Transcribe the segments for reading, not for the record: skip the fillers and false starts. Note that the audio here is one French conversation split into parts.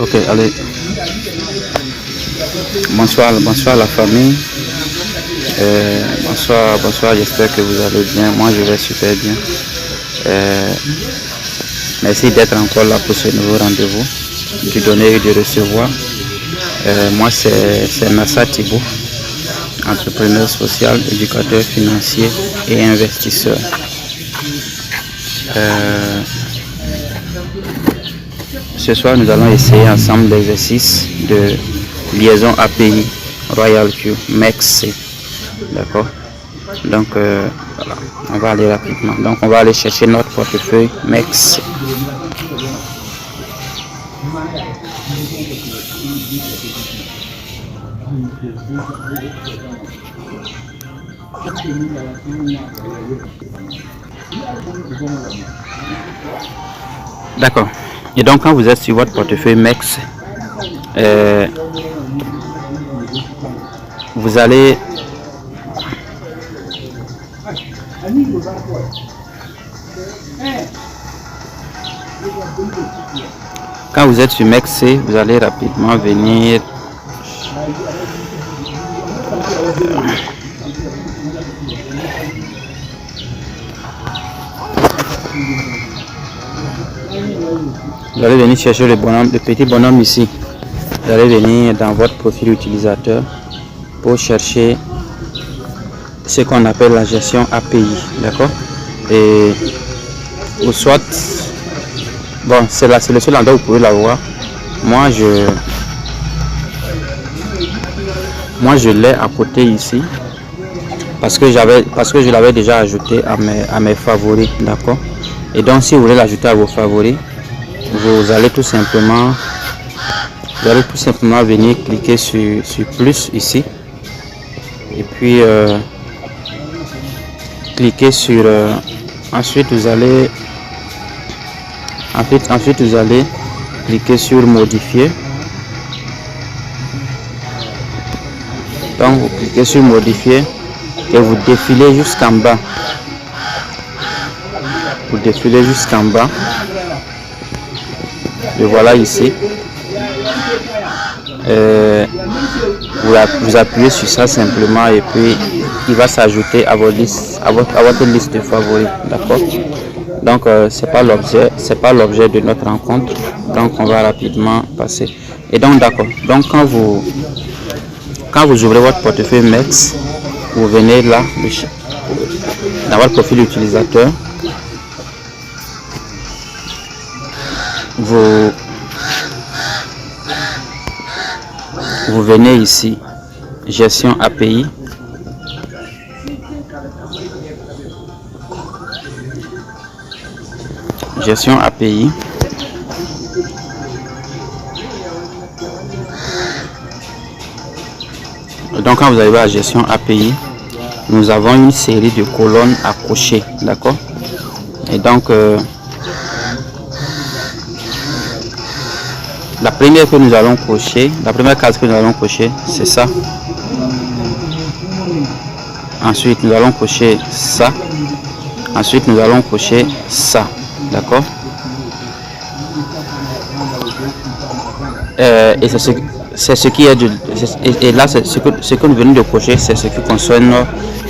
Ok, allez. Bonsoir, bonsoir la famille. Bonsoir, j'espère que vous allez bien. Moi, je vais super bien. Merci d'être encore là pour ce nouveau rendez-vous, de donner et de recevoir. Moi, c'est Nassa Thibault, entrepreneur social, éducateur financier et investisseur. Ce soir, nous allons essayer ensemble l'exercice de liaison API Royal Q MEXC. D'accord. Donc, voilà, on va aller rapidement. Donc, on va aller chercher notre portefeuille MEXC. D'accord. Et donc, quand vous êtes sur votre portefeuille MEXC, vous allez sur MEXC, vous allez rapidement venir chercher le petit bonhomme ici. Vous allez venir dans votre profil utilisateur pour chercher ce qu'on appelle la gestion API, d'accord. Et ou soit, bon, c'est le seul endroit où vous pouvez la voir. Moi je l'ai à côté ici parce que je l'avais déjà ajouté à mes favoris, d'accord. Et donc, si vous voulez l'ajouter à vos favoris, vous allez tout simplement venir cliquer sur plus ici et puis cliquer sur ensuite vous allez cliquer sur modifier. Donc vous cliquez sur modifier et vous défilez jusqu'en bas. Et voilà ici. Vous appuyez sur ça simplement et puis il va s'ajouter à votre liste de favoris, d'accord. Donc c'est pas l'objet de notre rencontre, donc on va rapidement passer. Et donc d'accord, donc quand vous ouvrez votre portefeuille MEXC, vous venez là dans votre profil utilisateur, vous venez ici, gestion API. Gestion API. Donc quand vous arrivez à gestion API, nous avons une série de colonnes à cocher, d'accord. Et donc la première case que nous allons cocher, c'est ça. Ensuite, nous allons cocher ça. Ensuite, nous allons cocher ça. D'accord. Et c'est ce qui est et là, ce que nous venons de cocher, c'est ce qui concerne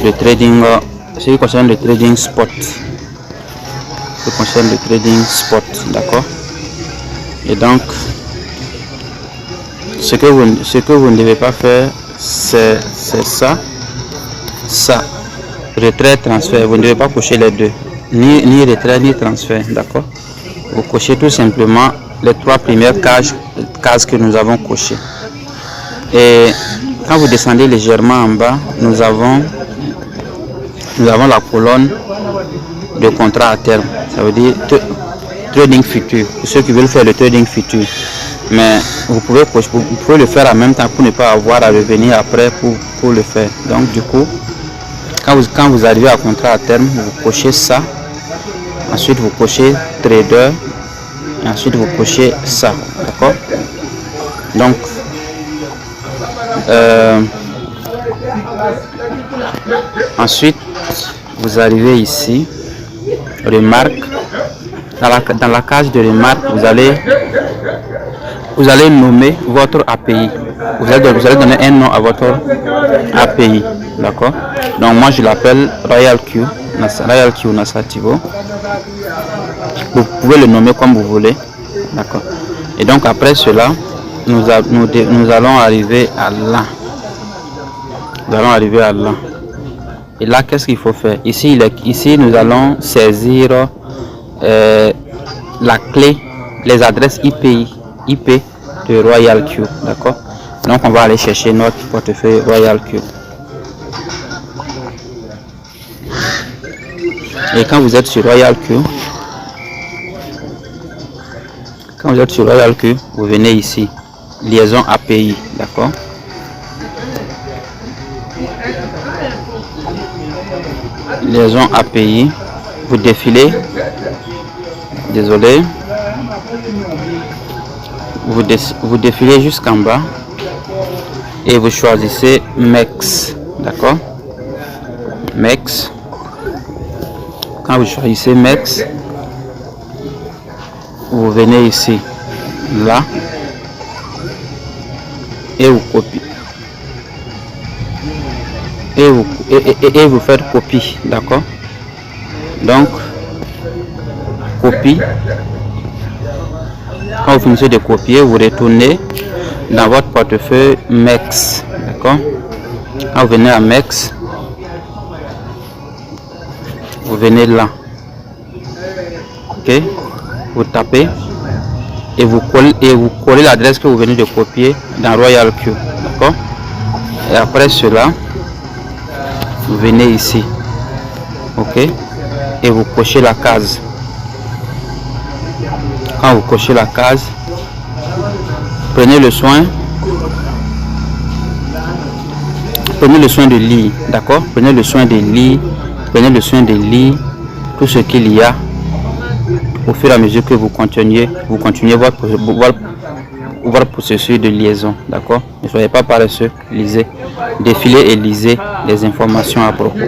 le trading, spot. D'accord. Et donc, ce que vous ne devez pas faire, c'est ça, retrait, transfert. Vous ne devez pas cocher les deux, ni retrait ni transfert, d'accord. Vous cochez tout simplement les trois premières cases que nous avons cochées. Et quand vous descendez légèrement en bas, nous avons la colonne de contrat à terme, ça veut dire trading futur, pour ceux qui veulent faire le trading futur. Mais vous pouvez le faire en même temps pour ne pas avoir à revenir après pour le faire. Donc du coup, quand vous arrivez à contrat à terme, vous cochez ça. Ensuite vous cochez trader. Et ensuite vous cochez ça. D'accord. Donc ensuite vous arrivez ici, remarque. Dans la case de remarque, vous allez vous allez nommer votre API. Vous allez donner un nom à votre API. D'accord? Donc moi je l'appelle RoyalQ Nasativo. Vous pouvè le nommer comme vous voulez. D'accord? Et donc après cela, nous allons arriver à là. Nous allons arriver à là. Et là, qu'est-ce qu'il faut faire? Ici, nous allons saisir la clé, les adresses IP de RoyalQ. D'accord? Donc on va aller chercher notre portefeuille RoyalQ. Et quand vous êtes sur RoyalQ, vous venez ici, liaison API, d'accord? Liaison API, vous défilez, désolé, vous défilez jusqu'en bas et vous choisissez MEX, d'accord? MEX. Quand vous choisissez MEX, vous venez ici, là, et vous copiez. Et vous faites copie, d'accord? Donc, copie. Quand vous finissez de copier, vous retournez dans votre portefeuille MEX, d'accord? Quand vous venez à MEX, vous venez là, ok? Vous tapez et vous collez l'adresse que vous venez de copier dans RoyalQ, d'accord? Et après cela, vous venez ici, ok, et vous cochez la case. Quand vous cochez la case, prenez le soin de lire, d'accord? Prenez le soin de lire tout ce qu'il y a au fur et à mesure que vous continuez votre processus de liaison, d'accord? Ne soyez pas paresseux, lisez, défilez et lisez les informations à propos,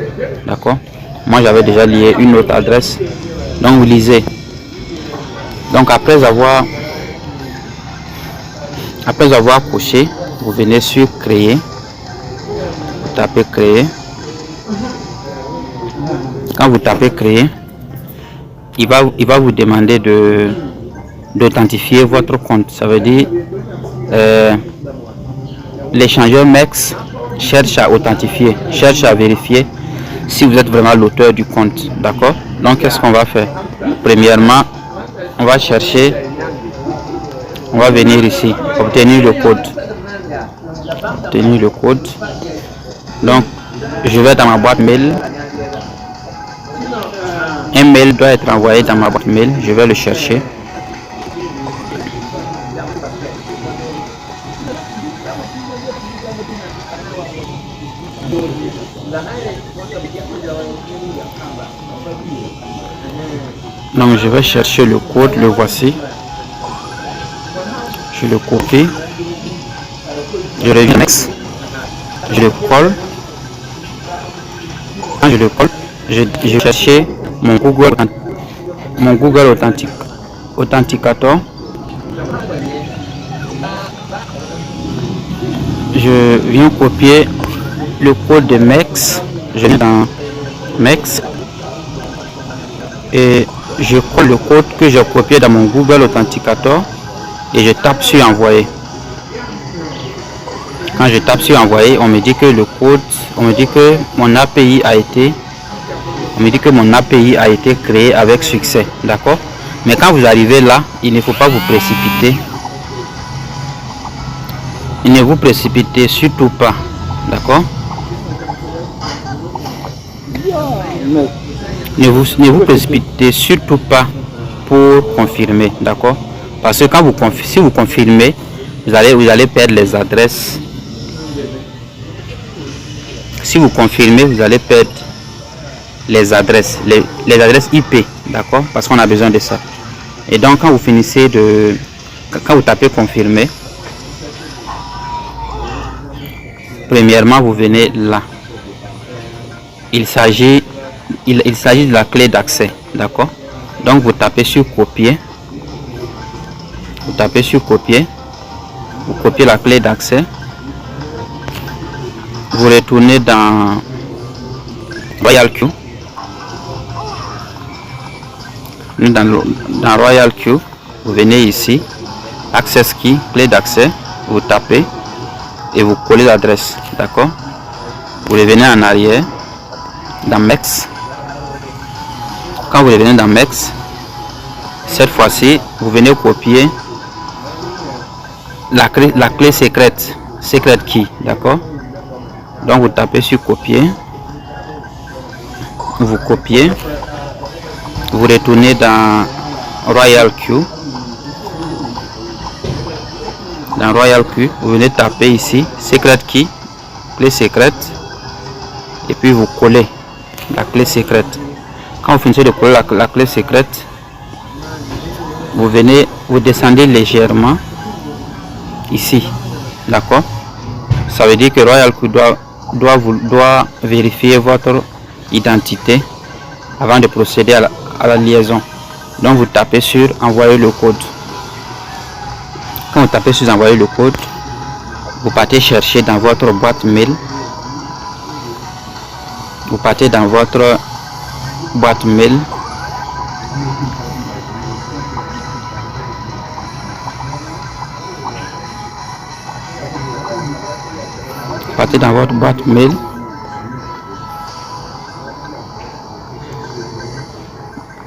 d'accord? Moi j'avais déjà lié une autre adresse, donc vous lisez. Donc après avoir coché, vous venez sur créer, vous tapez créer. Quand vous tapez créer, il va vous demander d'authentifier votre compte. Ça veut dire l'échangeur MEX cherche à authentifier, cherche à vérifier si vous êtes vraiment l'auteur du compte, d'accord? Donc qu'est-ce qu'on va faire? Premièrement, on va venir ici, obtenir le code. Donc je vais dans ma boîte mail. Un mail doit être envoyé dans ma boîte mail, je vais le chercher. Donc je vais chercher le code, le voici. Je le copie. Je reviens next. Je le colle. Quand je le colle, je vais chercher mon Google Authenticator. Je viens copier le code de MEX. Je viens dans MEX et je colle le code que j'ai copié dans mon Google Authenticator et je tape sur envoyer. Quand je tape sur envoyer, on me dit que le code, on me dit que mon API a été créé avec succès, d'accord? Mais quand vous arrivez là, il ne faut pas vous précipiter. Il ne vous précipitez surtout pas, d'accord? Ne vous précipitez surtout pas pour confirmer, d'accord? Parce que quand si vous confirmez, vous allez perdre les adresses. Si vous confirmez, vous allez perdre les adresses IP, d'accord? Parce qu'on a besoin de ça. Et donc quand vous tapez confirmer, premièrement vous venez là. Il s'agit de la clé d'accès, d'accord? Donc vous tapez sur copier. vous copiez la clé d'accès, vous retournez dans Royal Q. Dans Royal Q, vous venez ici, Access Key, clé d'accès, vous tapez et vous collez l'adresse, d'accord. Vous revenez en arrière dans MEX. Quand vous revenez dans MEX, cette fois-ci, vous venez copier la clé secrète, secret key, d'accord. Donc vous tapez sur copier, vous copiez, vous retournez dans Royal Q. Dans Royal Q, vous venez taper ici secret key, clé secrète, et puis vous collez la clé secrète. Quand vous finissez de coller la clé secrète, vous descendez légèrement ici, d'accord. Ça veut dire que Royal Q doit vérifier votre identité avant de procéder à la liaison. Donc vous tapez sur envoyer le code. Quand vous tapez sur envoyer le code, vous partez chercher dans votre boîte mail. Vous partez dans votre boîte mail. Partez dans votre boîte mail.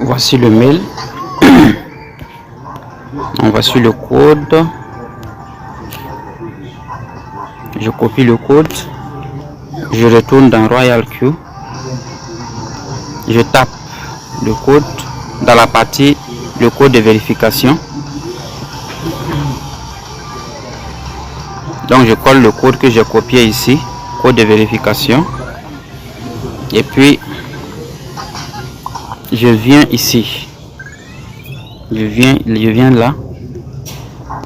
Voici le mail. Donc voici le code. Je copie le code. Je retourne dans Royal Q. Je tape le code dans la partie le code de vérification. Donc je colle le code que j'ai copié ici, code de vérification, et puis je viens ici, je viens là,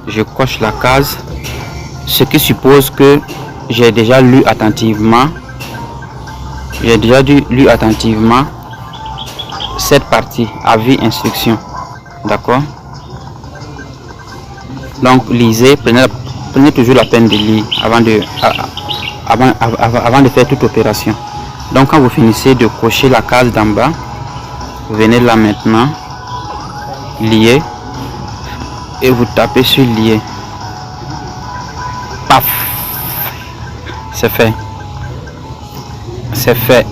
je coche la case, ce qui suppose que j'ai déjà lu attentivement, cette partie avis instruction, d'accord. Donc lisez, prenez toujours la peine de lire avant de faire toute opération. Donc quand vous finissez de cocher la case d'en bas, vous venez là maintenant, lier, et vous tapez sur lier. Paf, c'est fait. C'est fait.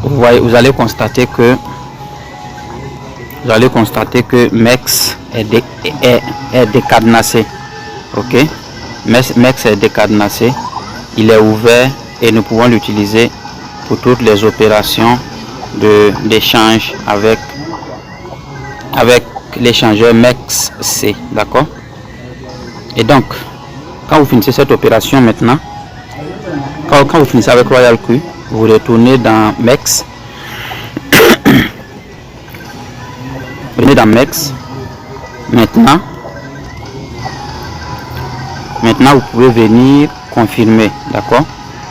Vous voyez, vous allez constater que MEX est décadenassé. Ok, MEX est décadenassé, il est ouvert et nous pouvons l'utiliser pour toutes les opérations d'échange avec l'échangeur MEX-C, d'accord. Et donc quand vous finissez cette opération maintenant, quand vous finissez avec Royal Q, vous retournez dans MEX. Venez dans MEX. Maintenant vous pouvez venir confirmer, d'accord.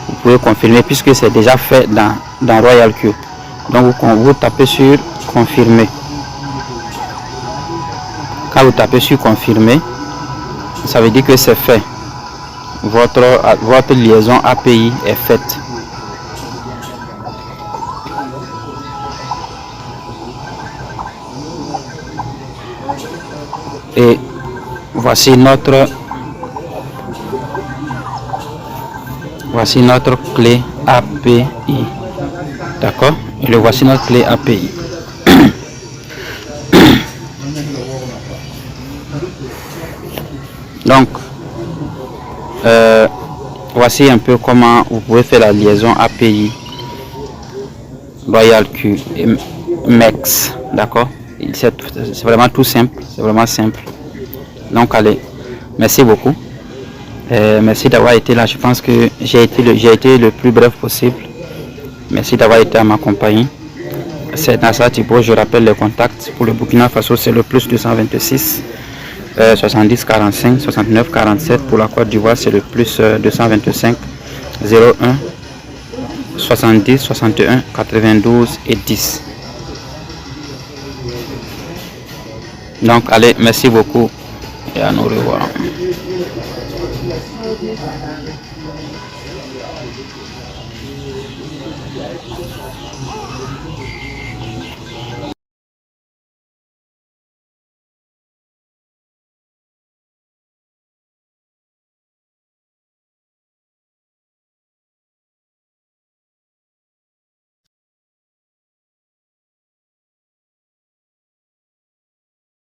Vous pouvez confirmer puisque c'est déjà fait dans Royal Q. Donc vous tapez sur confirmer. Quand vous tapez sur confirmer, ça veut dire que c'est fait. Votre liaison API est faite. Et voici notre clé API, d'accord. Et le voici notre clé API. Donc voici un peu comment vous pouvez faire la liaison API Royal Q et MEX, d'accord. C'est vraiment tout simple, c'est vraiment simple. Donc allez, merci beaucoup. Merci d'avoir été là. Je pense que j'ai été le plus bref possible. Merci d'avoir été à ma compagnie. C'est Nassa Thibault. Je rappelle les contacts. Pour le Burkina Faso, c'est le plus 226 70 45 69 47. Pour la Côte d'Ivoire, c'est le plus 225 01 70 61 92 et 10. Donc allez, merci beaucoup et à nous revoir.